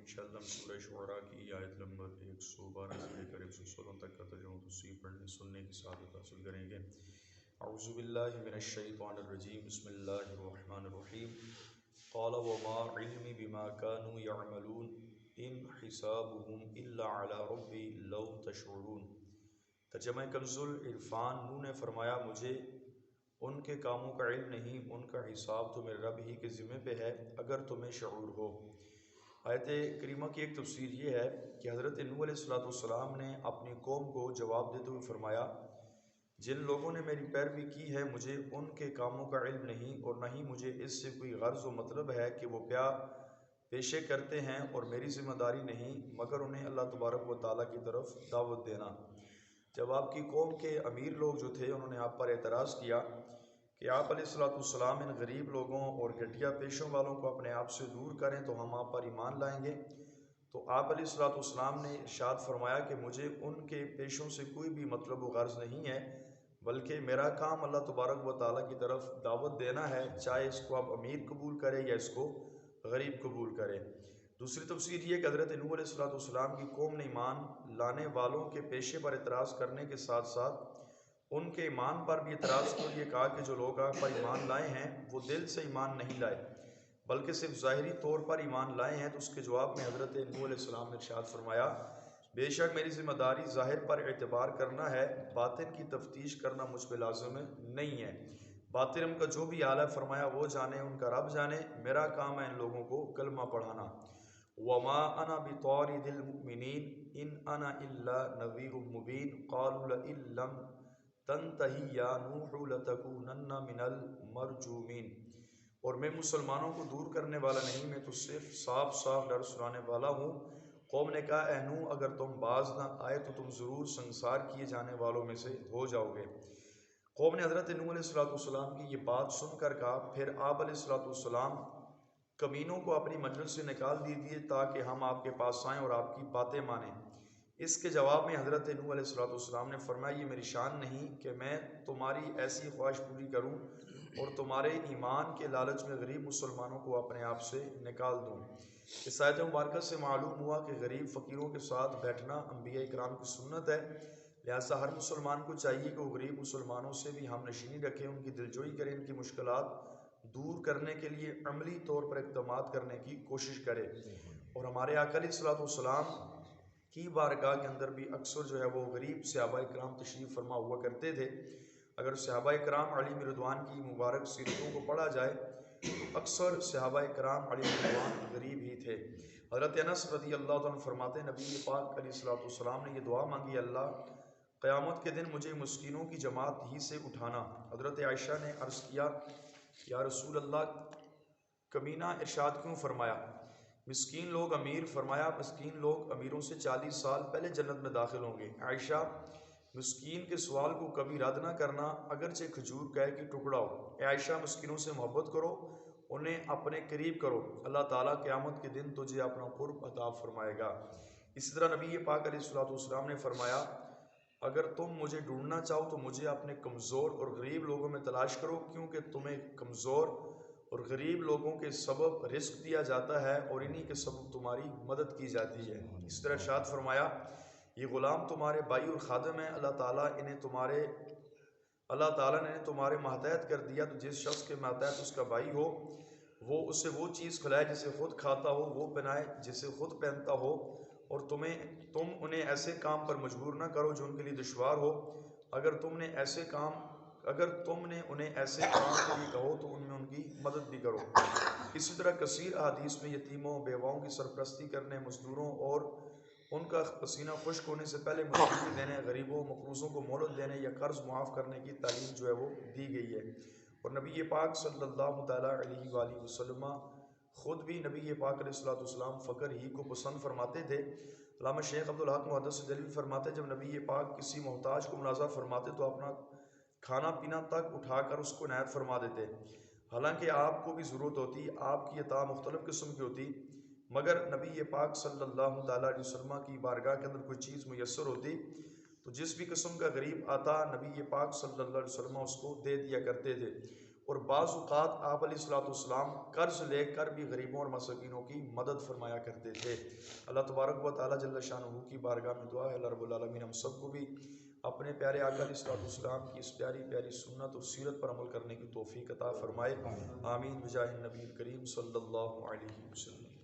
انشاءاللہ ہم سورہ شعراء کی آیت نمبر 112 سے لے کر 116 تک کا ترجمہ تفسیر پڑھنے سننے کی سعادت حاصل کریں گے۔ اعوذ باللہ من الشیطان الرجیم، بسم اللہ الرحمن الرحیم۔ قال وما علمی بما كانوا يعملون ان حسابهم الا على ربی لو تشعرون۔ ترجمہ کنز العرفان، نون نے فرمایا مجھے ان کے کاموں کا علم نہیں، ان کا حساب تو میرے رب ہی کے ذمہ پہ ہے اگر تمہیں شعور ہو۔ آیت کریمہ کی ایک تفسیر یہ ہے کہ حضرت نوح علیہ السلام نے اپنی قوم کو جواب دیتے ہوئے فرمایا جن لوگوں نے میری پیروی کی ہے مجھے ان کے کاموں کا علم نہیں اور نہ ہی مجھے اس سے کوئی غرض و مطلب ہے کہ وہ کیا پیشے کرتے ہیں، اور میری ذمہ داری نہیں مگر انہیں اللہ تبارک و تعالیٰ کی طرف دعوت دینا۔ جب آپ کی قوم کے امیر لوگ جو تھے انہوں نے آپ پر اعتراض کیا کہ آپ علیہ السلام ان غریب لوگوں اور گھٹیا پیشوں والوں کو اپنے آپ سے دور کریں تو ہم آپ پر ایمان لائیں گے، تو آپ علیہ السلام نے ارشاد فرمایا کہ مجھے ان کے پیشوں سے کوئی بھی مطلب و غرض نہیں ہے، بلکہ میرا کام اللہ تبارک و تعالیٰ کی طرف دعوت دینا ہے، چاہے اس کو آپ امیر قبول کرے یا اس کو غریب قبول کرے۔ دوسری تفسیر یہ کہ حضرت نوح علیہ السلام کی قوم نے ایمان لانے والوں کے پیشے پر اعتراض کرنے کے ساتھ ساتھ ان کے ایمان پر بھی اعتراض کے لیے کہا کہ جو لوگ آپ پر ایمان لائے ہیں وہ دل سے ایمان نہیں لائے بلکہ صرف ظاہری طور پر ایمان لائے ہیں، تو اس کے جواب میں حضرت نوح علیہ السلام نے ارشاد فرمایا بے شک میری ذمہ داری ظاہر پر اعتبار کرنا ہے، باطن کی تفتیش کرنا مجھ پہ لازم نہیں ہے۔ باطن کا جو بھی حال ہے فرمایا وہ جانے، ان کا رب جانے، میرا کام ہے ان لوگوں کو کلمہ پڑھانا۔ وما انا بطارد المؤمنین ان انا الا نذیر مبین قالوا لئن لم تنتہی یا نوح لتکونن من المرجومین۔ اور میں مسلمانوں کو دور کرنے والا نہیں، میں تو صرف صاف صاف ڈر سنانے والا ہوں۔ قوم نے کہا اے نوح اگر تم باز نہ آئے تو تم ضرور سنسار کیے جانے والوں میں سے ہو جاؤ گے۔ قوم نے حضرت نوح علیہ السلام کی یہ بات سن کر کہا پھر آپ علیہ السلام کمینوں کو اپنی مجلس سے نکال دیجیے تاکہ ہم آپ کے پاس آئیں اور آپ کی باتیں مانیں۔ اس کے جواب میں حضرت نوح علیہ السلام نے فرمایا یہ میری شان نہیں کہ میں تمہاری ایسی خواہش پوری کروں اور تمہارے ایمان کے لالچ میں غریب مسلمانوں کو اپنے آپ سے نکال دوں۔ اس آیت مبارکہ سے معلوم ہوا کہ غریب فقیروں کے ساتھ بیٹھنا انبیاء کرام کی سنت ہے، لہٰذا ہر مسلمان کو چاہیے کہ وہ غریب مسلمانوں سے بھی ہم نشینی رکھیں، ان کی دلجوئی کریں، ان کی مشکلات دور کرنے کے لیے عملی طور پر اقدامات کرنے کی کوشش کرے۔ اور ہمارے آقا علیہ السلام کی بارگاہ کے اندر بھی اکثر جو ہے وہ غریب صحابہ کرام تشریف فرما ہوا کرتے تھے۔ اگر صحابہ کرام علیہ رضوان کی مبارک سیرتوں کو پڑھا جائے تو اکثر صحابہ کرام علیہ رضوان غریب ہی تھے۔ حضرت انس رضی اللہ عنہ فرماتے ہیں نبی پاک علیہ السلام نے یہ دعا مانگی اللہ قیامت کے دن مجھے مسکینوں کی جماعت ہی سے اٹھانا۔ حضرت عائشہ نے عرض کیا یا رسول اللہ کمینہ ارشاد کیوں فرمایا؟ مسکین لوگ امیر، فرمایا مسکین لوگ امیروں سے 40 سال پہلے جنت میں داخل ہوں گے۔ عائشہ مسکین کے سوال کو کبھی رد نہ کرنا اگرچہ کھجور کا ایک ٹکڑا ہو۔ اے عائشہ مسکینوں سے محبت کرو، انہیں اپنے قریب کرو، اللہ تعالیٰ قیامت کے دن تجھے اپنا قرب عطا فرمائے گا۔ اسی طرح نبی پاک علیہ السلام نے فرمایا اگر تم مجھے ڈھونڈنا چاہو تو مجھے اپنے کمزور اور غریب لوگوں میں تلاش کرو، کیونکہ تمہیں کمزور اور غریب لوگوں کے سبب رزق دیا جاتا ہے اور انہی کے سبب تمہاری مدد کی جاتی ہے۔ اس طرح ارشاد فرمایا یہ غلام تمہارے بھائی اور خادم ہیں، اللہ تعالیٰ نے انہیں تمہارے ماتحت کر دیا، تو جس شخص کے ماتحت اس کا بھائی ہو وہ اسے وہ چیز کھلائے جسے خود کھاتا ہو، وہ پہنائے جسے خود پہنتا ہو، اور تم انہیں ایسے کام پر مجبور نہ کرو جو ان کے لیے دشوار ہو۔ اگر تم نے انہیں ایسے کام کے لیے کہو تو ان میں ان کی مدد بھی کرو۔ اسی طرح کثیر احادیث میں یتیموں بیواؤں کی سرپرستی کرنے، مزدوروں اور ان کا پسینہ خشک ہونے سے پہلے مزدوری دینے، غریبوں مقروضوں کو مہلت دینے یا قرض معاف کرنے کی تعلیم جو ہے وہ دی گئی ہے۔ اور نبی پاک صلی اللہ تعالیٰ علیہ وآلہ وسلم خود بھی نبی پاک علیہ السلام فقر ہی کو پسند فرماتے تھے۔ علامہ شیخ عبدالحق محدث دہلوی فرماتے جب نبی پاک کسی محتاج کو منازع فرماتے تو اپنا کھانا پینا تک اٹھا کر اس کو عنایت فرما دیتے، حالانکہ آپ کو بھی ضرورت ہوتی، آپ کی عطا مختلف قسم کی ہوتی، مگر نبی پاک صلی اللہ تعالیٰ علیہ وسلم کی بارگاہ کے اندر کوئی چیز میسر ہوتی تو جس بھی قسم کا غریب آتا نبی پاک صلی اللہ علیہ وسلم اس کو دے دیا کرتے تھے۔ اور بعض اوقات آپ علیہ الصلوۃ والسلام قرض لے کر بھی غریبوں اور مساکینوں کی مدد فرمایا کرتے تھے۔ اللہ تبارک و تعالیٰ جل شانہ کی بارگاہ میں دعا ہے اللہ رب العالمین ہم سب کو بھی اپنے پیارے آقا علیہ الصلوۃ والسلام کی اس پیاری پیاری سنت اور سیرت پر عمل کرنے کی توفیق عطا فرمائے، آمین بجاہ النبی الکریم صلی اللہ علیہ وسلم۔